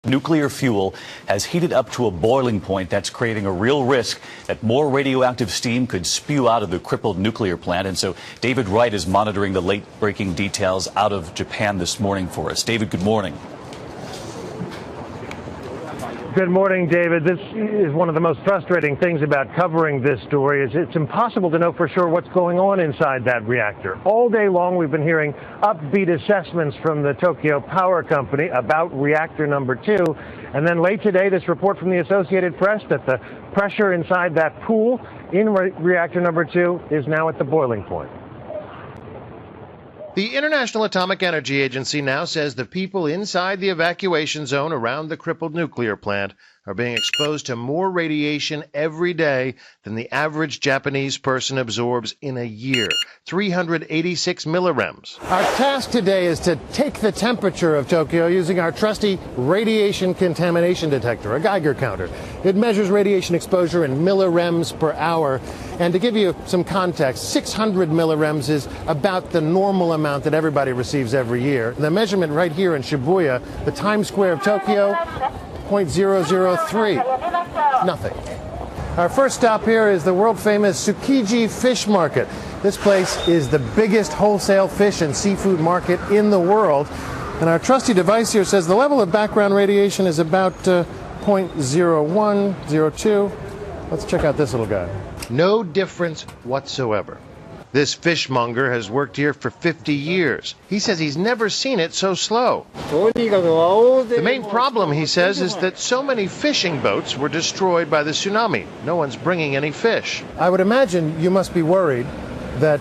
Nuclear fuel has heated up to a boiling point that's creating a real risk that more radioactive steam could spew out of the crippled nuclear plant. And so David Wright is monitoring the late-breaking details out of Japan this morning for us. David, good morning. Good morning, David. This is one of the most frustrating things about covering this story is it's impossible to know for sure what's going on inside that reactor. All day long we've been hearing upbeat assessments from the Tokyo Power Company about reactor number 2. And then late today, this report from the Associated Press that the pressure inside that pool in reactor number 2 is now at the boiling point. The International Atomic Energy Agency now says the people inside the evacuation zone around the crippled nuclear plant are being exposed to more radiation every day than the average Japanese person absorbs in a year, 386 millirems. Our task today is to take the temperature of Tokyo using our trusty radiation contamination detector, a Geiger counter. It measures radiation exposure in millirems per hour. And to give you some context, 600 millirems is about the normal amount that everybody receives every year. The measurement right here in Shibuya, the Times Square of Tokyo, 0.003. Nothing. Our first stop here is the world-famous Tsukiji Fish Market. This place is the biggest wholesale fish and seafood market in the world. And our trusty device here says the level of background radiation is about 0.0102. Let's check out this little guy. No difference whatsoever. This fishmonger has worked here for 50 years. He says he's never seen it so slow. The main problem, he says, is that so many fishing boats were destroyed by the tsunami. No one's bringing any fish. I would imagine you must be worried that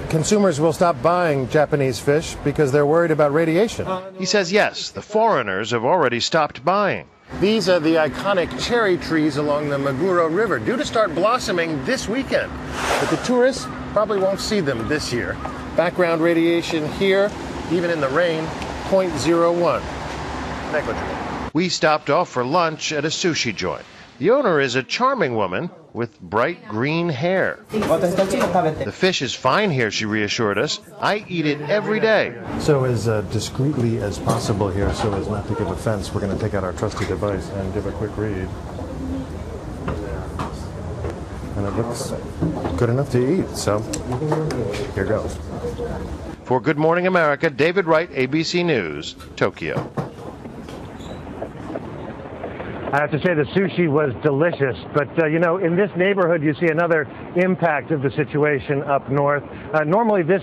consumers will stop buying Japanese fish because they're worried about radiation. He says yes, the foreigners have already stopped buying. These are the iconic cherry trees along the Meguro River, due to start blossoming this weekend. But the tourists probably won't see them this year. Background radiation here, even in the rain, 0.01. Negligible. We stopped off for lunch at a sushi joint. The owner is a charming woman with bright green hair. The fish is fine here, she reassured us. I eat it every day. So as discreetly as possible here, so as not to give offense, we're going to take out our trusty device and give a quick read. And it looks good enough to eat, so here goes. For Good Morning America, David Wright, ABC News, Tokyo. I have to say the sushi was delicious, but you know, in this neighborhood you see another impact of the situation up north. Normally this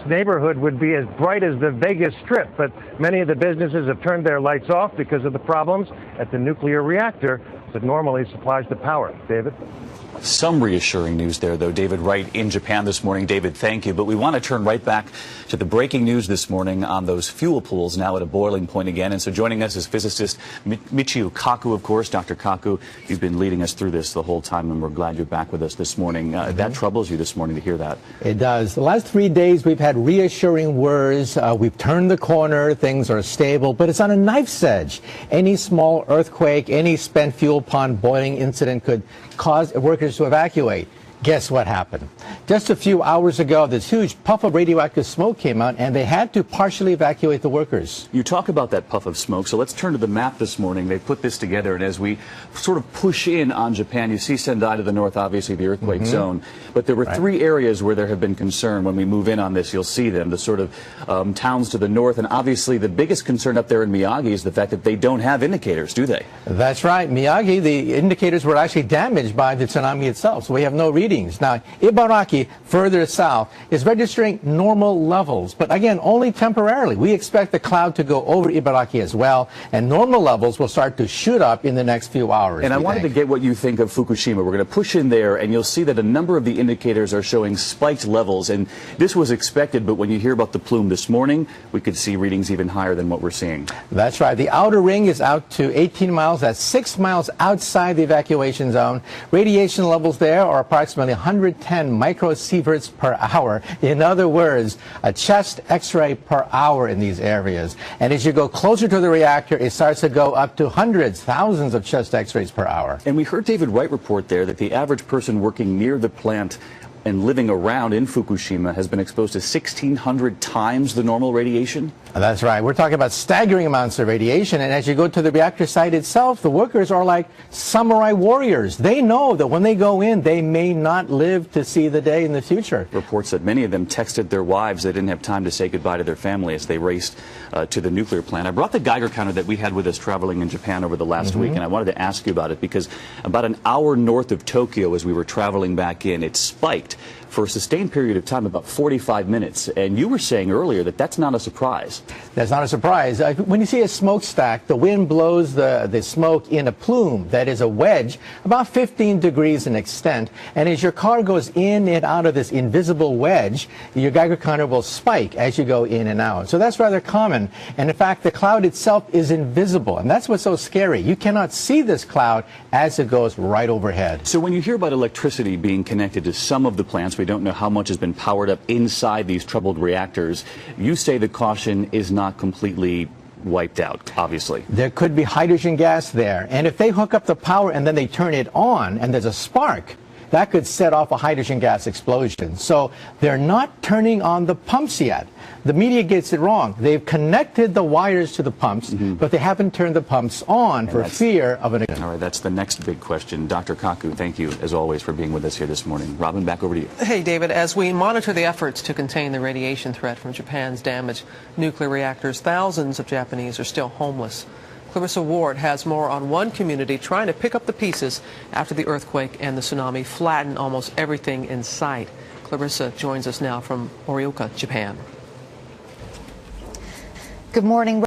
neighborhood would be as bright as the Vegas Strip, but many of the businesses have turned their lights off because of the problems at the nuclear reactor that normally supplies the power. David? Some reassuring news there, though. David Wright in Japan this morning. David, thank you. But we want to turn right back to the breaking news this morning on those fuel pools now at a boiling point again. And so joining us is physicist Michio Kaku, of course. Dr. Kaku, you've been leading us through this the whole time, and we're glad you're back with us this morning. That troubles you this morning to hear that. It does. The last 3 days we've had reassuring words. We've turned the corner. Things are stable, but it's on a knife's edge. Any small earthquake, any spent fuel pond boiling incident could cause workers to evacuate. Guess what happened? Just a few hours ago, this huge puff of radioactive smoke came out, and they had to partially evacuate the workers. You talk about that puff of smoke, so let's turn to the map this morning. They put this together, and as we sort of push in on Japan, you see Sendai to the north, obviously the earthquake zone. But there were 3 areas where there have been concern. When we move in on this, you'll see them, the sort of towns to the north. And obviously the biggest concern up there in Miyagi is the fact that they don't have indicators, do they? That's right. Miyagi, the indicators were actually damaged by the tsunami itself, so we have no readings. Now, Ibaraki, further south, is registering normal levels, but again, only temporarily. We expect the cloud to go over Ibaraki as well, and normal levels will start to shoot up in the next few hours. And I wanted to get what you think of Fukushima. We're going to push in there, and you'll see that a number of the indicators are showing spiked levels, and this was expected, but when you hear about the plume this morning, we could see readings even higher than what we're seeing. That's right. The outer ring is out to 18 miles. That's 6 miles outside the evacuation zone. Radiation levels there are approximately 110 microsieverts per hour. In other words, a chest x-ray per hour in these areas. And as you go closer to the reactor, it starts to go up to hundreds, thousands of chest x-rays per hour. And we heard David Wright report there that the average person working near the plant and living around in Fukushima has been exposed to 1,600 times the normal radiation? That's right. We're talking about staggering amounts of radiation, and as you go to the reactor site itself, the workers are like samurai warriors. They know that when they go in, they may not live to see the day in the future. Reports that many of them texted their wives they didn't have time to say goodbye to their family as they raced to the nuclear plant. I brought the Geiger counter that we had with us traveling in Japan over the last week, and I wanted to ask you about it because about an hour north of Tokyo as we were traveling back in, it spiked for a sustained period of time, about 45 minutes. And you were saying earlier that that's not a surprise. That's not a surprise. When you see a smokestack, the wind blows the smoke in a plume that is a wedge about 15 degrees in extent. And as your car goes in and out of this invisible wedge, your Geiger counter will spike as you go in and out. So that's rather common. And in fact, the cloud itself is invisible. And that's what's so scary. You cannot see this cloud as it goes right overhead. So when you hear about electricity being connected to some of the plants, we don't know how much has been powered up inside these troubled reactors. You say the caution is not completely wiped out, obviously. There could be hydrogen gas there. And if they hook up the power and then they turn it on and there's a spark, that could set off a hydrogen gas explosion. So they're not turning on the pumps yet. The media gets it wrong. They've connected the wires to the pumps, but they haven't turned the pumps on for fear of an explosion. All right, that's the next big question. Dr. Kaku, thank you, as always, for being with us here this morning. Robin, back over to you. Hey, David, as we monitor the efforts to contain the radiation threat from Japan's damaged nuclear reactors, thousands of Japanese are still homeless. Clarissa Ward has more on one community trying to pick up the pieces after the earthquake and the tsunami flattened almost everything in sight. Clarissa joins us now from Morioka, Japan. Good morning.